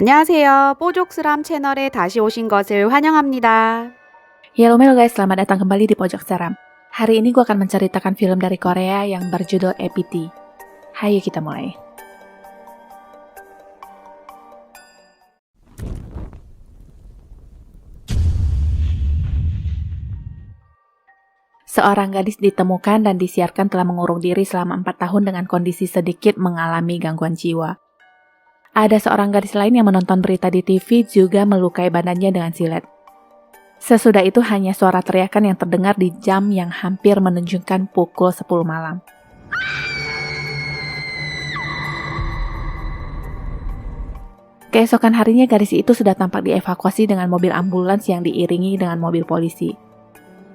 안녕하세요. 뽀족스람 채널에 다시 오신 것을 환영합니다. Halo guys, selamat datang kembali di Pojok Seram. Hari ini gue akan menceritakan film dari Korea yang berjudul EPT. Hayo kita mulai. Seorang gadis ditemukan dan disiarkan telah mengurung diri selama 4 tahun dengan kondisi sedikit mengalami gangguan jiwa. Ada seorang gadis lain yang menonton berita di TV juga melukai badannya dengan silet. Sesudah itu hanya suara teriakan yang terdengar di jam yang hampir menunjukkan pukul 10 malam. Keesokan harinya gadis itu sudah tampak dievakuasi dengan mobil ambulans yang diiringi dengan mobil polisi.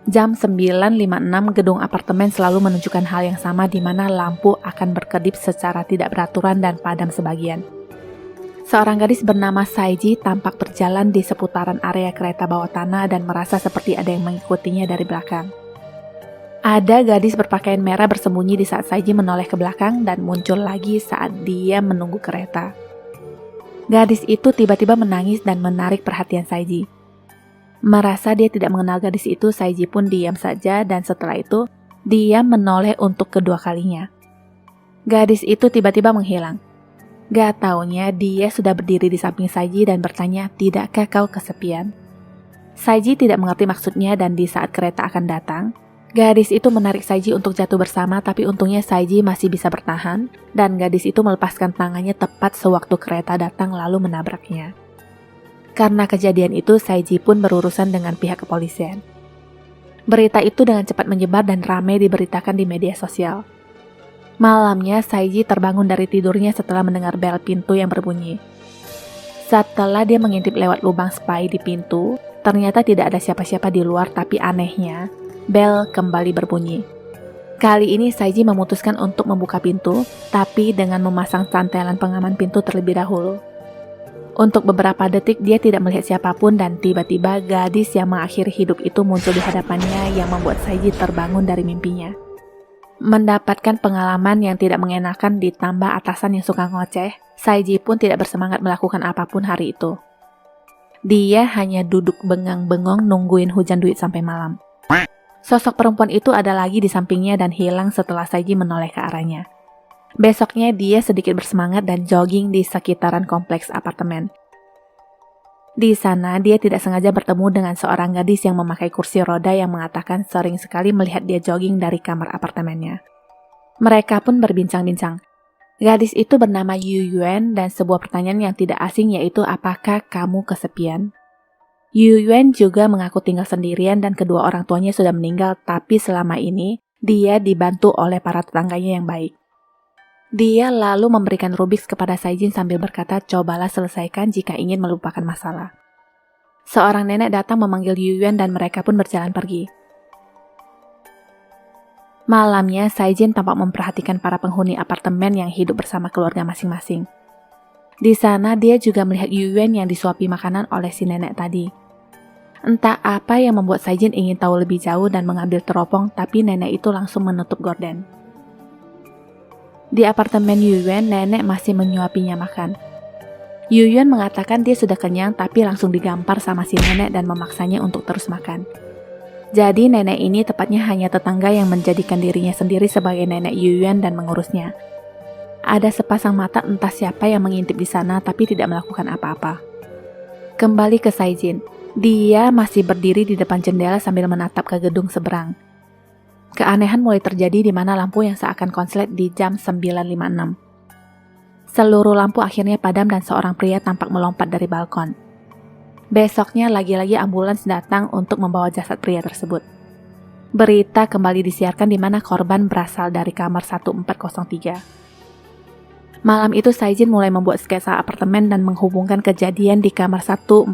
Jam 9.56 gedung apartemen selalu menunjukkan hal yang sama di mana lampu akan berkedip secara tidak beraturan dan padam sebagian. Seorang gadis bernama Saiji tampak berjalan di seputaran area kereta bawah tanah dan merasa seperti ada yang mengikutinya dari belakang. Ada gadis berpakaian merah bersembunyi di saat Saiji menoleh ke belakang dan muncul lagi saat dia menunggu kereta. Gadis itu tiba-tiba menangis dan menarik perhatian Saiji. Merasa dia tidak mengenal gadis itu, Saiji pun diam saja dan setelah itu, dia menoleh untuk kedua kalinya. Gadis itu tiba-tiba menghilang. Gak taunya dia sudah berdiri di samping Saiji dan bertanya, "Tidakkah kau kesepian?" Saiji tidak mengerti maksudnya dan di saat kereta akan datang, gadis itu menarik Saiji untuk jatuh bersama tapi untungnya Saiji masih bisa bertahan dan gadis itu melepaskan tangannya tepat sewaktu kereta datang lalu menabraknya. Karena kejadian itu, Saiji pun berurusan dengan pihak kepolisian. Berita itu dengan cepat menyebar dan ramai diberitakan di media sosial. Malamnya, Saiji terbangun dari tidurnya setelah mendengar bel pintu yang berbunyi. Setelah dia mengintip lewat lubang spy di pintu, ternyata tidak ada siapa-siapa di luar tapi anehnya, bel kembali berbunyi. Kali ini Saiji memutuskan untuk membuka pintu, tapi dengan memasang santelan pengaman pintu terlebih dahulu. Untuk beberapa detik dia tidak melihat siapapun dan tiba-tiba gadis yang mengakhiri hidup itu muncul di hadapannya yang membuat Saiji terbangun dari mimpinya. Mendapatkan pengalaman yang tidak mengenakan ditambah atasan yang suka ngoceh, Saiji pun tidak bersemangat melakukan apapun hari itu. Dia hanya duduk bengang-bengong nungguin hujan duit sampai malam. Sosok perempuan itu ada lagi di sampingnya dan hilang setelah Saiji menoleh ke arahnya. Besoknya dia sedikit bersemangat dan jogging di sekitaran kompleks apartemen. Di sana dia tidak sengaja bertemu dengan seorang gadis yang memakai kursi roda yang mengatakan sering sekali melihat dia jogging dari kamar apartemennya. Mereka pun berbincang-bincang. Gadis itu bernama Yu Yuan dan sebuah pertanyaan yang tidak asing yaitu apakah kamu kesepian? Yu Yuan juga mengaku tinggal sendirian dan kedua orang tuanya sudah meninggal tapi selama ini dia dibantu oleh para tetangganya yang baik. Dia lalu memberikan Rubik's kepada Saijin sambil berkata, "Cobalah selesaikan jika ingin melupakan masalah." Seorang nenek datang memanggil Yu Yuan dan mereka pun berjalan pergi. Malamnya, Saijin tampak memperhatikan para penghuni apartemen yang hidup bersama keluarga masing-masing. Di sana, dia juga melihat Yu Yuan yang disuapi makanan oleh si nenek tadi. Entah apa yang membuat Saijin ingin tahu lebih jauh dan mengambil teropong, tapi nenek itu langsung menutup gorden. Di apartemen Yu Yuan, nenek masih menyuapinya makan. Yu Yuan mengatakan dia sudah kenyang tapi langsung digampar sama si nenek dan memaksanya untuk terus makan. Jadi nenek ini tepatnya hanya tetangga yang menjadikan dirinya sendiri sebagai nenek Yu Yuan dan mengurusnya. Ada sepasang mata entah siapa yang mengintip di sana tapi tidak melakukan apa-apa. Kembali ke Saijin, dia masih berdiri di depan jendela sambil menatap ke gedung seberang. Keanehan mulai terjadi di mana lampu yang seakan konslet di jam 9.56. Seluruh lampu akhirnya padam dan seorang pria tampak melompat dari balkon. Besoknya lagi-lagi ambulans datang untuk membawa jasad pria tersebut. Berita kembali disiarkan di mana korban berasal dari kamar 1403. Malam itu Saijin mulai membuat sketsa apartemen dan menghubungkan kejadian di kamar 1403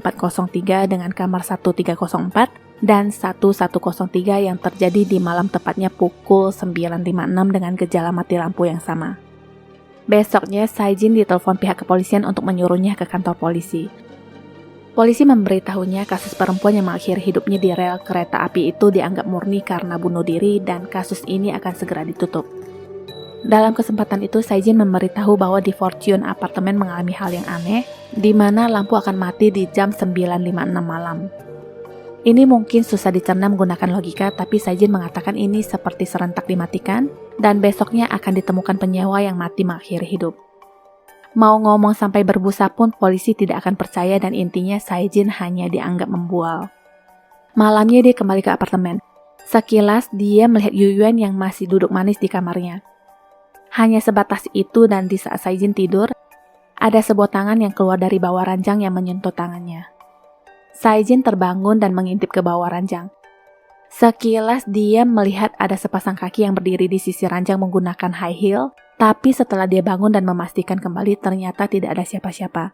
dengan kamar 1304 dan 1103 yang terjadi di malam tepatnya pukul 9.56 dengan gejala mati lampu yang sama. Besoknya, Saijin ditelepon pihak kepolisian untuk menyuruhnya ke kantor polisi. Polisi memberitahunya kasus perempuan yang mengakhiri hidupnya di rel kereta api itu dianggap murni karena bunuh diri dan kasus ini akan segera ditutup. Dalam kesempatan itu, Saijin memberitahu bahwa di Fortune apartemen mengalami hal yang aneh, di mana lampu akan mati di jam 9.56 malam. Ini mungkin susah dicerna menggunakan logika, tapi Saijin mengatakan ini seperti serentak dimatikan, dan besoknya akan ditemukan penyewa yang mati mengakhiri hidup. Mau ngomong sampai berbusa pun polisi tidak akan percaya dan intinya Saijin hanya dianggap membual. Malamnya dia kembali ke apartemen. Sekilas dia melihat Yuyuan yang masih duduk manis di kamarnya. Hanya sebatas itu dan di saat Saijin tidur, ada sebuah tangan yang keluar dari bawah ranjang yang menyentuh tangannya. Saijin terbangun dan mengintip ke bawah ranjang. Sekilas dia melihat ada sepasang kaki yang berdiri di sisi ranjang menggunakan high heel, tapi setelah dia bangun dan memastikan kembali ternyata tidak ada siapa-siapa.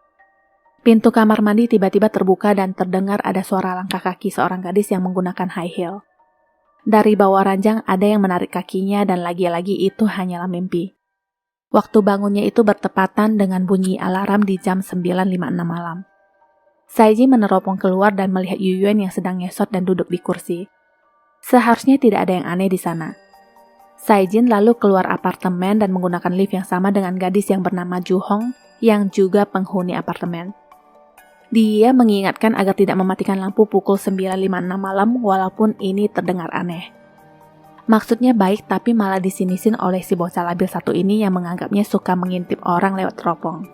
Pintu kamar mandi tiba-tiba terbuka dan terdengar ada suara langkah kaki seorang gadis yang menggunakan high heel. Dari bawah ranjang ada yang menarik kakinya dan lagi-lagi itu hanyalah mimpi. Waktu bangunnya itu bertepatan dengan bunyi alarm di jam 9.56 malam. Saijin meneropong keluar dan melihat Yuyuan yang sedang ngesot dan duduk di kursi. Seharusnya tidak ada yang aneh di sana. Saijin lalu keluar apartemen dan menggunakan lift yang sama dengan gadis yang bernama Ju-hong yang juga penghuni apartemen. Dia mengingatkan agar tidak mematikan lampu pukul 9.56 malam walaupun ini terdengar aneh. Maksudnya baik tapi malah disinisin oleh si bocah labil satu ini yang menganggapnya suka mengintip orang lewat teropong.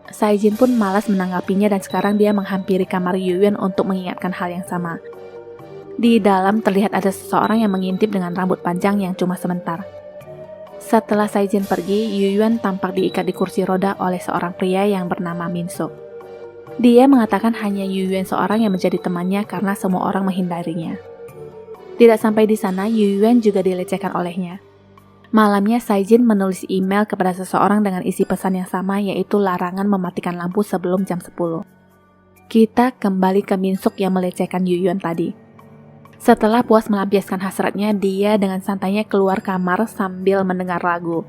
Saijin pun malas menanggapinya dan sekarang dia menghampiri kamar Yuyuan untuk mengingatkan hal yang sama. Di dalam terlihat ada seseorang yang mengintip dengan rambut panjang yang cuma sebentar. Setelah Saijin pergi, Yuyuan tampak diikat di kursi roda oleh seorang pria yang bernama Min-suk. Dia mengatakan hanya Yuyuan seorang yang menjadi temannya karena semua orang menghindarinya. Tidak sampai di sana, Yuyuan juga dilecehkan olehnya. Malamnya, Saijin menulis email kepada seseorang dengan isi pesan yang sama yaitu larangan mematikan lampu sebelum jam 10. Kita kembali ke Min-suk yang melecehkan Yuyuan tadi. Setelah puas melampiaskan hasratnya, dia dengan santainya keluar kamar sambil mendengar lagu.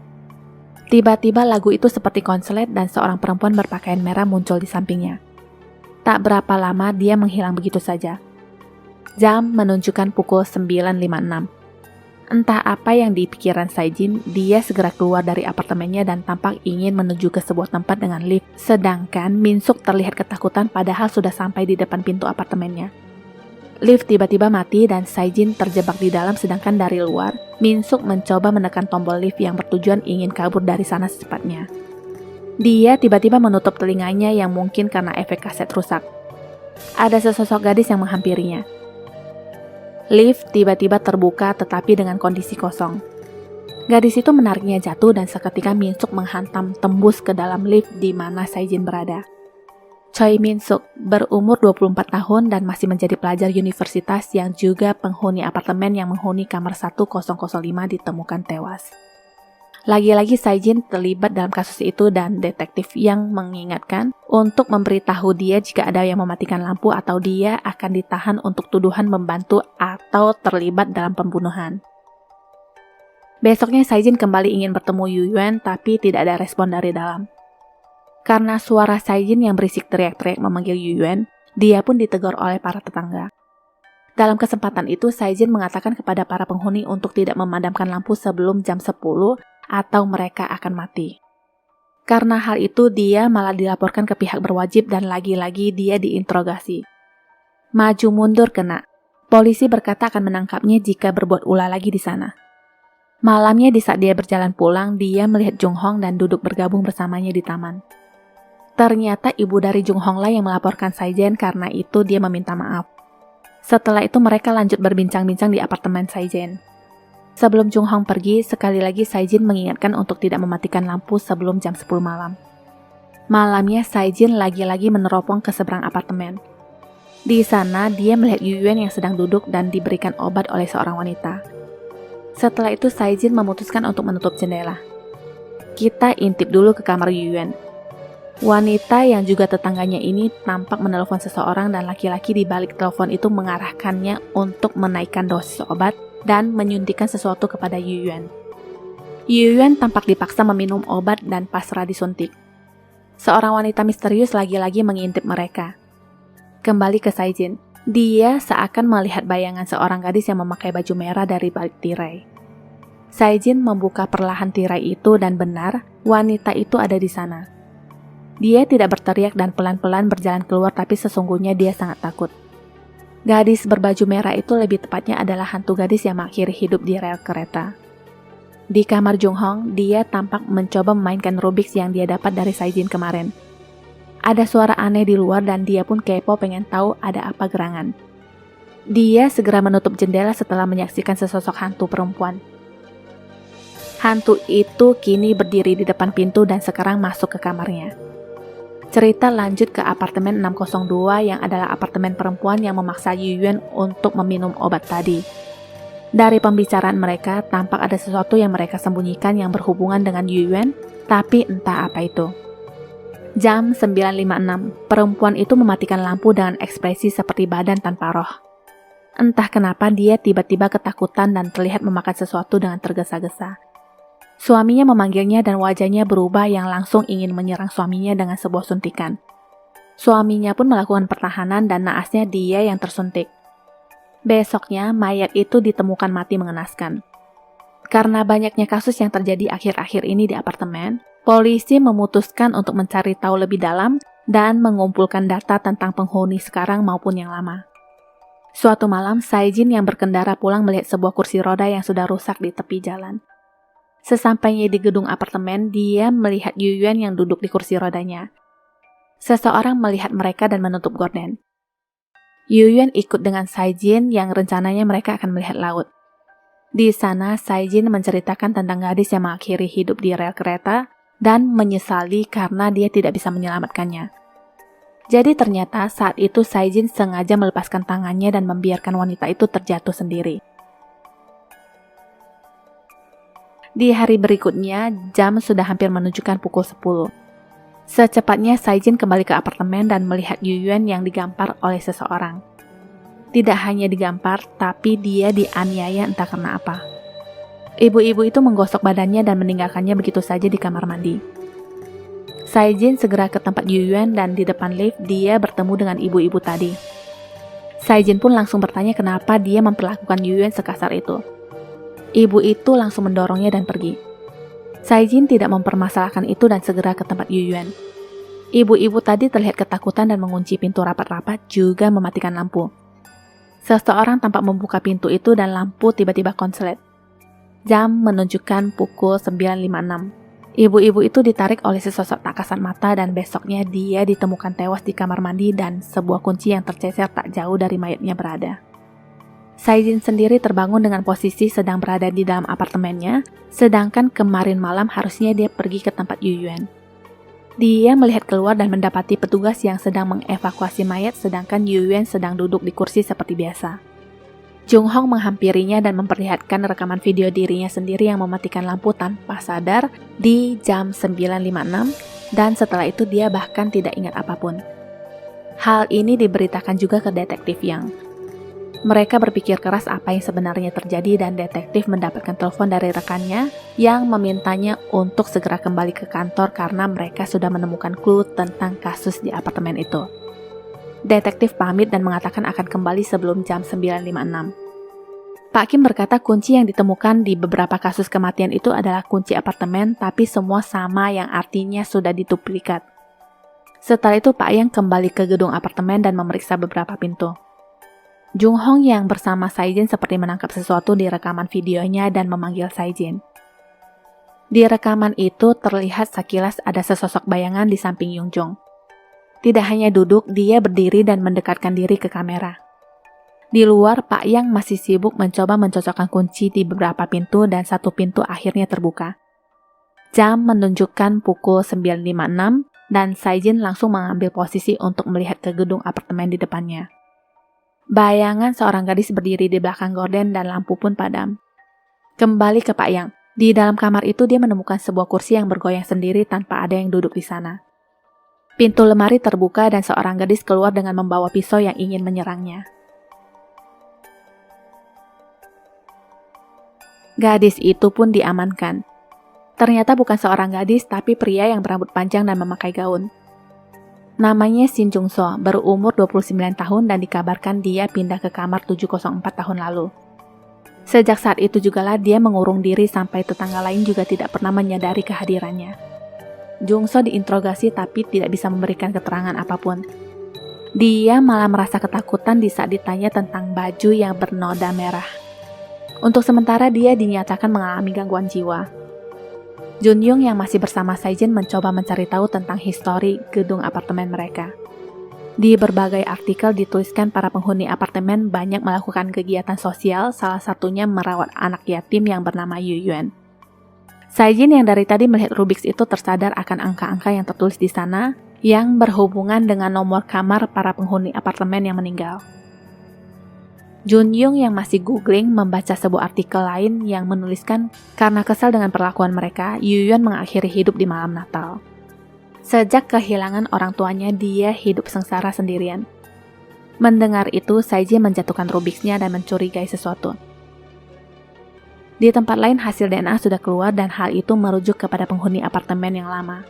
Tiba-tiba lagu itu seperti konslet dan seorang perempuan berpakaian merah muncul di sampingnya. Tak berapa lama dia menghilang begitu saja. Jam menunjukkan pukul 9.56. Entah apa yang di pikiran Saijin, dia segera keluar dari apartemennya dan tampak ingin menuju ke sebuah tempat dengan lift. Sedangkan Min-suk terlihat ketakutan padahal sudah sampai di depan pintu apartemennya. Lift tiba-tiba mati dan Saijin terjebak di dalam sedangkan dari luar, Min-suk mencoba menekan tombol lift yang bertujuan ingin kabur dari sana secepatnya. Dia tiba-tiba menutup telinganya yang mungkin karena efek kaset rusak. Ada sesosok gadis yang menghampirinya. Lift tiba-tiba terbuka tetapi dengan kondisi kosong. Gadis itu menariknya jatuh dan seketika Min-suk menghantam tembus ke dalam lift di mana Saijin berada. Choi Min-suk berumur 24 tahun dan masih menjadi pelajar universitas yang juga penghuni apartemen yang menghuni kamar 1005 ditemukan tewas. Lagi-lagi Saijin terlibat dalam kasus itu dan detektif yang mengingatkan untuk memberitahu dia jika ada yang mematikan lampu atau dia akan ditahan untuk tuduhan membantu atau terlibat dalam pembunuhan. Besoknya Saijin kembali ingin bertemu Yuyuan tapi tidak ada respon dari dalam. Karena suara Saijin yang berisik teriak-teriak memanggil Yuyuan, dia pun ditegur oleh para tetangga. Dalam kesempatan itu Saijin mengatakan kepada para penghuni untuk tidak memadamkan lampu sebelum jam 10 atau mereka akan mati. Karena hal itu dia malah dilaporkan ke pihak berwajib dan lagi-lagi dia diinterogasi. Maju mundur kena. Polisi berkata akan menangkapnya jika berbuat ulah lagi di sana. Malamnya di saat dia berjalan pulang, dia melihat Jung-hong dan duduk bergabung bersamanya di taman. Ternyata ibu dari Jung-hong lah yang melaporkan Saijin karena itu dia meminta maaf. Setelah itu mereka lanjut berbincang-bincang di apartemen Saijin. Sebelum Jung-hong pergi, sekali lagi Saijin mengingatkan untuk tidak mematikan lampu sebelum jam 10 malam. Malamnya Saijin lagi-lagi meneropong ke seberang apartemen. Di sana dia melihat Yuyuan yang sedang duduk dan diberikan obat oleh seorang wanita. Setelah itu Saijin memutuskan untuk menutup jendela. Kita intip dulu ke kamar Yuyuan. Wanita yang juga tetangganya ini nampak menelpon seseorang dan laki-laki di balik telepon itu mengarahkannya untuk menaikkan dosis obat dan menyuntikkan sesuatu kepada Yuyuan. Yuyuan tampak dipaksa meminum obat dan pasrah disuntik. Seorang wanita misterius lagi-lagi mengintip mereka. Kembali ke Saijin, dia seakan melihat bayangan seorang gadis yang memakai baju merah dari balik tirai. Saijin membuka perlahan tirai itu dan benar, wanita itu ada di sana. Dia tidak berteriak dan pelan-pelan berjalan keluar, tapi sesungguhnya dia sangat takut. Gadis berbaju merah itu lebih tepatnya adalah hantu gadis yang mengakhiri hidup di rel kereta. Di kamar Jung Hong, dia tampak mencoba memainkan Rubik's yang dia dapat dari Saijin kemarin. Ada suara aneh di luar dan dia pun kepo pengen tahu ada apa gerangan. Dia segera menutup jendela setelah menyaksikan sesosok hantu perempuan. Hantu itu kini berdiri di depan pintu dan sekarang masuk ke kamarnya. Cerita lanjut ke apartemen 602 yang adalah apartemen perempuan yang memaksa Yuyuan untuk meminum obat tadi. Dari pembicaraan mereka, tampak ada sesuatu yang mereka sembunyikan yang berhubungan dengan Yuyuan, tapi entah apa itu. Jam 9.56, perempuan itu mematikan lampu dengan ekspresi seperti badan tanpa roh. Entah kenapa dia tiba-tiba ketakutan dan terlihat memakan sesuatu dengan tergesa-gesa. Suaminya memanggilnya dan wajahnya berubah yang langsung ingin menyerang suaminya dengan sebuah suntikan. Suaminya pun melakukan pertahanan dan naasnya dia yang tersuntik. Besoknya, mayat itu ditemukan mati mengenaskan. Karena banyaknya kasus yang terjadi akhir-akhir ini di apartemen, polisi memutuskan untuk mencari tahu lebih dalam dan mengumpulkan data tentang penghuni sekarang maupun yang lama. Suatu malam, Saijin yang berkendara pulang melihat sebuah kursi roda yang sudah rusak di tepi jalan. Sesampainya di gedung apartemen, dia melihat Yuyuan yang duduk di kursi rodanya. Seseorang melihat mereka dan menutup gorden. Yuyuan ikut dengan Saijin yang rencananya mereka akan melihat laut. Di sana, Saijin menceritakan tentang gadis yang mengakhiri hidup di rel kereta dan menyesali karena dia tidak bisa menyelamatkannya. Jadi ternyata saat itu Saijin sengaja melepaskan tangannya dan membiarkan wanita itu terjatuh sendiri. Di hari berikutnya, jam sudah hampir menunjukkan pukul 10. Secepatnya Saijin kembali ke apartemen dan melihat Yuyuan yang digampar oleh seseorang. Tidak hanya digampar, tapi dia dianiaya entah karena apa. Ibu-ibu itu menggosok badannya dan meninggalkannya begitu saja di kamar mandi. Saijin segera ke tempat Yuyuan dan di depan lift dia bertemu dengan ibu-ibu tadi. Saijin pun langsung bertanya kenapa dia memperlakukan Yuyuan sekasar itu. Ibu itu langsung mendorongnya dan pergi. Saijin tidak mempermasalahkan itu dan segera ke tempat Yuyuan. Ibu-ibu tadi terlihat ketakutan dan mengunci pintu rapat-rapat juga mematikan lampu. Seseorang tampak membuka pintu itu dan lampu tiba-tiba konslet. Jam menunjukkan pukul 9.56. Ibu-ibu itu ditarik oleh sesosok tak kasat mata dan besoknya dia ditemukan tewas di kamar mandi dan sebuah kunci yang tercecer tak jauh dari mayatnya berada. Saijin sendiri terbangun dengan posisi sedang berada di dalam apartemennya, sedangkan kemarin malam harusnya dia pergi ke tempat Yuyuan. Dia melihat keluar dan mendapati petugas yang sedang mengevakuasi mayat sedangkan Yuyuan sedang duduk di kursi seperti biasa. Jung Hong menghampirinya dan memperlihatkan rekaman video dirinya sendiri yang mematikan lampu tanpa sadar di jam 9.56 dan setelah itu dia bahkan tidak ingat apapun. Hal ini diberitakan juga ke detektif Yang. Mereka berpikir keras apa yang sebenarnya terjadi dan detektif mendapatkan telepon dari rekannya yang memintanya untuk segera kembali ke kantor karena mereka sudah menemukan clue tentang kasus di apartemen itu. Detektif pamit dan mengatakan akan kembali sebelum jam 9.56. Pak Kim berkata kunci yang ditemukan di beberapa kasus kematian itu adalah kunci apartemen tapi semua sama yang artinya sudah diduplikat. Setelah itu Pak Yang kembali ke gedung apartemen dan memeriksa beberapa pintu. Jung Hong yang bersama Saijin seperti menangkap sesuatu di rekaman videonya dan memanggil Saijin. Di rekaman itu terlihat sekilas ada sesosok bayangan di samping Yung Jung. Tidak hanya duduk, dia berdiri dan mendekatkan diri ke kamera. Di luar, Pak Yang masih sibuk mencoba mencocokkan kunci di beberapa pintu dan satu pintu akhirnya terbuka. Jam menunjukkan pukul 9.56 dan Saijin langsung mengambil posisi untuk melihat ke gedung apartemen di depannya. Bayangan seorang gadis berdiri di belakang gorden dan lampu pun padam. Kembali ke Pak Yang. Di dalam kamar itu dia menemukan sebuah kursi yang bergoyang sendiri tanpa ada yang duduk di sana. Pintu lemari terbuka dan seorang gadis keluar dengan membawa pisau yang ingin menyerangnya. Gadis itu pun diamankan. Ternyata bukan seorang gadis tapi pria yang berambut panjang dan memakai gaun. Namanya Shin Jung So, berumur 29 tahun dan dikabarkan dia pindah ke kamar 704 tahun lalu. Sejak saat itu jugalah dia mengurung diri sampai tetangga lain juga tidak pernah menyadari kehadirannya. Jungso diinterogasi tapi tidak bisa memberikan keterangan apapun. Dia malah merasa ketakutan di saat ditanya tentang baju yang bernoda merah. Untuk sementara dia dinyatakan mengalami gangguan jiwa. Junyung yang masih bersama Saejin mencoba mencari tahu tentang histori gedung apartemen mereka. Di berbagai artikel dituliskan para penghuni apartemen banyak melakukan kegiatan sosial, salah satunya merawat anak yatim yang bernama Yu Yuan. Saejin yang dari tadi melihat Rubik's itu tersadar akan angka-angka yang tertulis di sana yang berhubungan dengan nomor kamar para penghuni apartemen yang meninggal. Junyung yang masih googling membaca sebuah artikel lain yang menuliskan karena kesal dengan perlakuan mereka, Yu Yuan mengakhiri hidup di malam Natal. Sejak kehilangan orang tuanya, dia hidup sengsara sendirian. Mendengar itu, Saejin menjatuhkan Rubik's-nya dan mencurigai sesuatu. Di tempat lain hasil DNA sudah keluar dan hal itu merujuk kepada penghuni apartemen yang lama.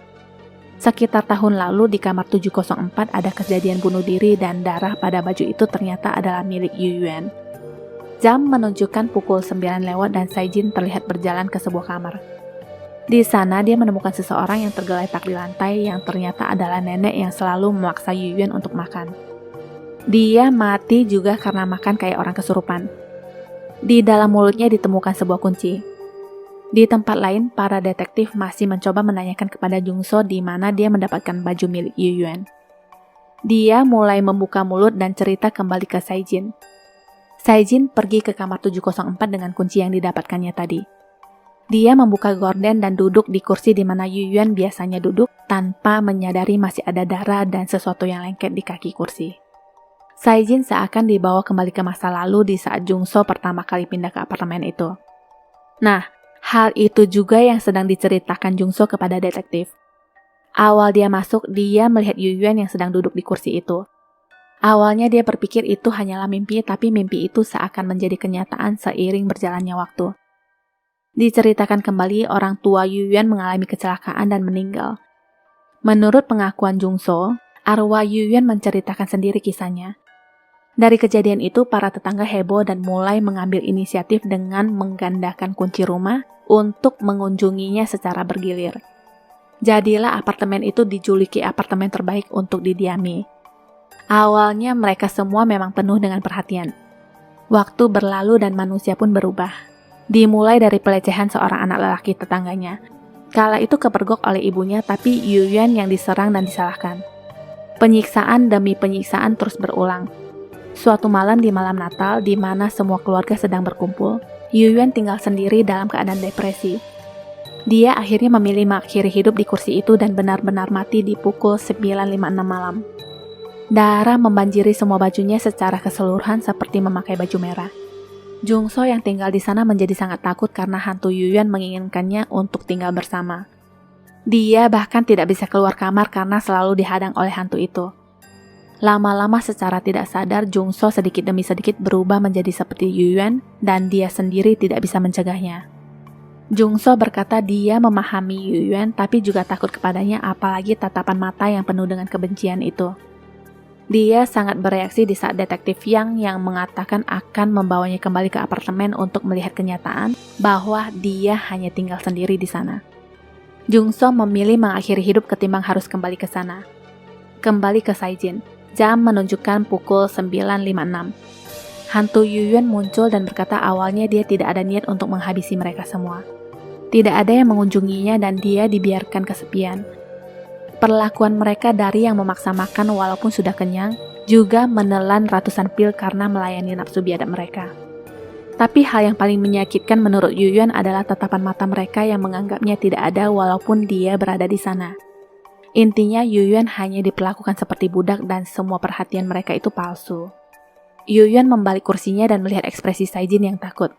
Sekitar tahun lalu di kamar 704 ada kejadian bunuh diri dan darah pada baju itu ternyata adalah milik Yu Yuan. Jam menunjukkan pukul 9 lewat dan Saejin terlihat berjalan ke sebuah kamar. Di sana dia menemukan seseorang yang tergeletak di lantai yang ternyata adalah nenek yang selalu memaksa Yu Yuan untuk makan. Dia mati juga karena makan kayak orang kesurupan. Di dalam mulutnya ditemukan sebuah kunci. Di tempat lain, para detektif masih mencoba menanyakan kepada Jungso di mana dia mendapatkan baju milik Yu Yuan. Dia mulai membuka mulut dan cerita kembali ke Saejin. Saejin pergi ke kamar 704 dengan kunci yang didapatkannya tadi. Dia membuka gorden dan duduk di kursi di mana Yu Yuan biasanya duduk tanpa menyadari masih ada darah dan sesuatu yang lengket di kaki kursi. Saejin seakan dibawa kembali ke masa lalu di saat Jungso pertama kali pindah ke apartemen itu. Nah, hal itu juga yang sedang diceritakan Jungso kepada detektif. Awal dia masuk, dia melihat Yu Yuan yang sedang duduk di kursi itu. Awalnya dia berpikir itu hanyalah mimpi, tapi mimpi itu seakan menjadi kenyataan seiring berjalannya waktu. Diceritakan kembali orang tua Yu Yuan mengalami kecelakaan dan meninggal. Menurut pengakuan Jungso, arwah Yu Yuan menceritakan sendiri kisahnya. Dari kejadian itu, para tetangga heboh dan mulai mengambil inisiatif dengan menggandakan kunci rumah untuk mengunjunginya secara bergilir. Jadilah apartemen itu dijuluki apartemen terbaik untuk didiami. Awalnya mereka semua memang penuh dengan perhatian. Waktu berlalu dan manusia pun berubah. Dimulai dari pelecehan seorang anak lelaki tetangganya. Kala itu kepergok oleh ibunya, tapi Yu Yuan yang diserang dan disalahkan. Penyiksaan demi penyiksaan terus berulang. Suatu malam di malam Natal, di mana semua keluarga sedang berkumpul, Yu Yuan tinggal sendiri dalam keadaan depresi. Dia akhirnya memilih mengakhiri hidup di kursi itu dan benar-benar mati di pukul 9.56 malam. Darah membanjiri semua bajunya secara keseluruhan seperti memakai baju merah. Jungso yang tinggal di sana menjadi sangat takut karena hantu Yu Yuan menginginkannya untuk tinggal bersama. Dia bahkan tidak bisa keluar kamar karena selalu dihadang oleh hantu itu. Lama-lama secara tidak sadar, Jungso sedikit demi sedikit berubah menjadi seperti Yu Yuan dan dia sendiri tidak bisa mencegahnya. Jungso berkata dia memahami Yu Yuan tapi juga takut kepadanya, apalagi tatapan mata yang penuh dengan kebencian itu. Dia sangat bereaksi di saat detektif Yang mengatakan akan membawanya kembali ke apartemen untuk melihat kenyataan bahwa dia hanya tinggal sendiri di sana. Jungso memilih mengakhiri hidup ketimbang harus kembali ke sana. Kembali ke Saejin. Jam menunjukkan pukul 9.56. Hantu Yu Yuan muncul dan berkata awalnya dia tidak ada niat untuk menghabisi mereka semua. Tidak ada yang mengunjunginya dan dia dibiarkan kesepian. Perlakuan mereka dari yang memaksa makan walaupun sudah kenyang, juga menelan ratusan pil karena melayani nafsu biadab mereka. Tapi hal yang paling menyakitkan menurut Yu Yuan adalah tatapan mata mereka yang menganggapnya tidak ada walaupun dia berada di sana. Intinya Yu Yuan hanya diperlakukan seperti budak dan semua perhatian mereka itu palsu. Yu Yuan membalik kursinya dan melihat ekspresi Saejin yang takut.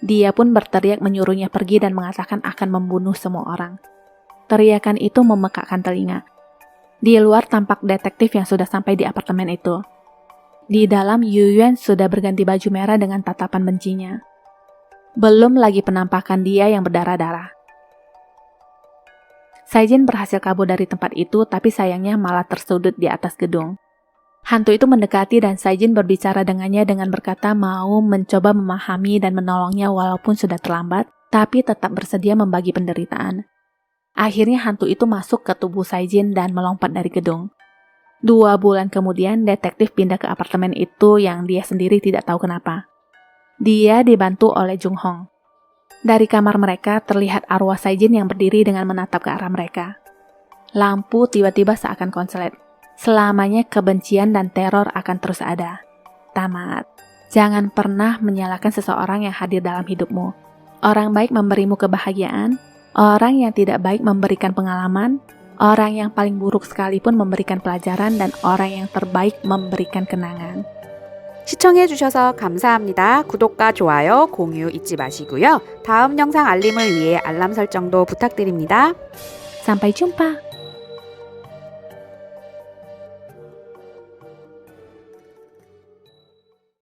Dia pun berteriak menyuruhnya pergi dan mengatakan akan membunuh semua orang. Teriakan itu memekakkan telinga. Di luar tampak detektif yang sudah sampai di apartemen itu. Di dalam, Yu Yuan sudah berganti baju merah dengan tatapan bencinya. Belum lagi penampakan dia yang berdarah-darah. Saejin berhasil kabur dari tempat itu, tapi sayangnya malah tersudut di atas gedung. Hantu itu mendekati dan Saijin berbicara dengannya dengan berkata mau mencoba memahami dan menolongnya walaupun sudah terlambat, tapi tetap bersedia membagi penderitaan. Akhirnya hantu itu masuk ke tubuh Saijin dan melompat dari gedung. 2 bulan kemudian, detektif pindah ke apartemen itu yang dia sendiri tidak tahu kenapa. Dia dibantu oleh Jung Hong. Dari kamar mereka terlihat arwah Saijin yang berdiri dengan menatap ke arah mereka. Lampu tiba-tiba seakan konslet. Selamanya kebencian dan teror akan terus ada. Tamat. Jangan pernah menyalahkan seseorang yang hadir dalam hidupmu. Orang baik memberimu kebahagiaan, orang yang tidak baik memberikan pengalaman, orang yang paling buruk sekalipun memberikan pelajaran, dan orang yang terbaik memberikan kenangan. 시청해주셔서 감사합니다. 구독과 좋아요, 공유 잊지 마시고요. 다음 영상 알림을 위해 알람 설정도 부탁드립니다. Sampai jumpa!